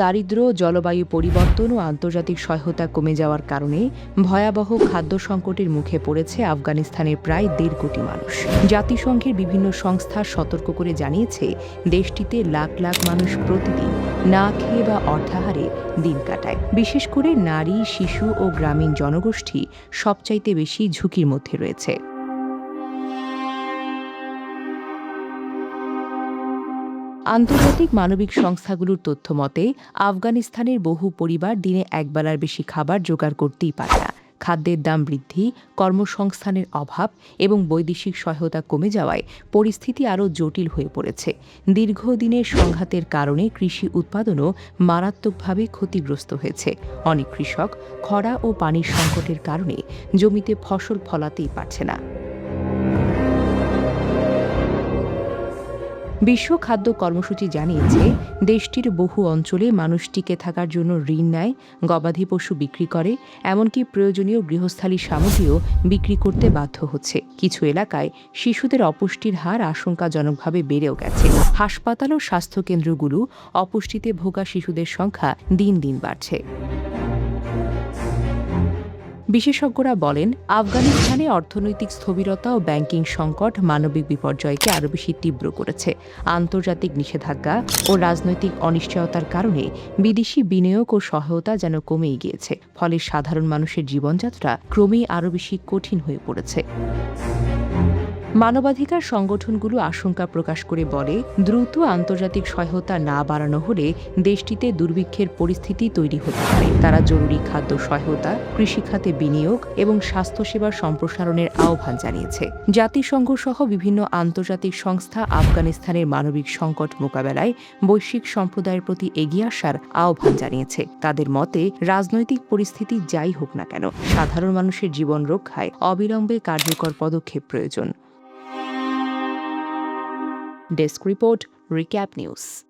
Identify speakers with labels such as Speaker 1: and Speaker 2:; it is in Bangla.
Speaker 1: দারিদ্র্য, জলবায়ু পরিবর্তন ও আন্তর্জাতিক সহায়তা কমে যাওয়ার কারণে ভয়াবহ খাদ্য সংকটের মুখে পড়েছে আফগানিস্তানের প্রায় ১.৫ কোটি মানুষ। জাতিসংঘের বিভিন্ন সংস্থা সতর্ক করে জানিয়েছে, দেশটিতে লাখ লাখ মানুষ প্রতিদিন না খেয়ে বা অর্থাহারে দিন কাটায়। বিশেষ করে নারী, শিশু ও গ্রামীণ জনগোষ্ঠী সবচাইতে বেশি ঝুঁকির মধ্যে রয়েছে। আন্তর্জাতিক মানবিক সংস্থাগুলোর তথ্য মতে, আফগানিস্তানের বহু পরিবার দিনে একবেলার বেশি খাবার জোগাড় করতেই পারে না। খাদ্যের দাম বৃদ্ধি, কর্মসংস্থানের অভাব এবং বৈদেশিক সহায়তা কমে যাওয়ায় পরিস্থিতি আরও জটিল হয়ে পড়েছে। দীর্ঘদিনের সংঘাতের কারণে কৃষি উৎপাদনও মারাত্মকভাবে ক্ষতিগ্রস্ত হয়েছে। অনেক কৃষক খরা ও পানির সংকটের কারণে জমিতে ফসল ফলাতেই পারছে না। বিশ্ব খাদ্য কর্মসূচি জানিয়েছে, দেশটির বহু অঞ্চলে মানুষ টিকে থাকার জন্য ঋণ নেয়, গবাদি পশু বিক্রি করে, এমনকি প্রয়োজনীয় গৃহস্থালী সামগ্রীও বিক্রি করতে বাধ্য হচ্ছে। কিছু এলাকায় শিশুদের অপুষ্টির হার আশঙ্কাজনকভাবে বেড়েও গেছে। হাসপাতাল ও স্বাস্থ্যকেন্দ্রগুলো অপুষ্টিতে ভোগা শিশুদের সংখ্যা দিন দিন বাড়ছে। বিশেষজ্ঞরা বলেন, আফগানিস্তানে অর্থনৈতিক স্থবিরতা ও ব্যাংকিং সংকট মানবিক বিপর্যয়কে আরও বেশি তীব্র করেছে। আন্তর্জাতিক নিষেধাজ্ঞা ও রাজনৈতিক অনিশ্চয়তার কারণে বিদেশি বিনিয়োগ ও সহায়তা যেন কমেই গিয়েছে। ফলে সাধারণ মানুষের জীবনযাত্রা ক্রমেই আরও বেশি কঠিন হয়ে পড়েছে। মানবাধিকার সংগঠনগুলো আশঙ্কা প্রকাশ করে বলে, দ্রুত আন্তর্জাতিক সহায়তা না বাড়ানো হলে দেশটিতে দুর্ভিক্ষের পরিস্থিতি তৈরি হতে পারে। তারা জরুরি খাদ্য সহায়তা, কৃষিখাতে বিনিয়োগ এবং স্বাস্থ্যসেবা সম্প্রসারণের আহ্বান জানিয়েছে। জাতিসংঘ সহ বিভিন্ন আন্তর্জাতিক সংস্থা আফগানিস্তানের মানবিক সংকট মোকাবেলায় বৈশ্বিক সম্প্রদায়ের প্রতি এগিয়ে আসার আহ্বান জানিয়েছে। তাদের মতে, রাজনৈতিক পরিস্থিতি যাই হোক না কেন, সাধারণ মানুষের জীবন রক্ষায় অবিলম্বে কার্যকর পদক্ষেপ প্রয়োজন। Desk report, recap news.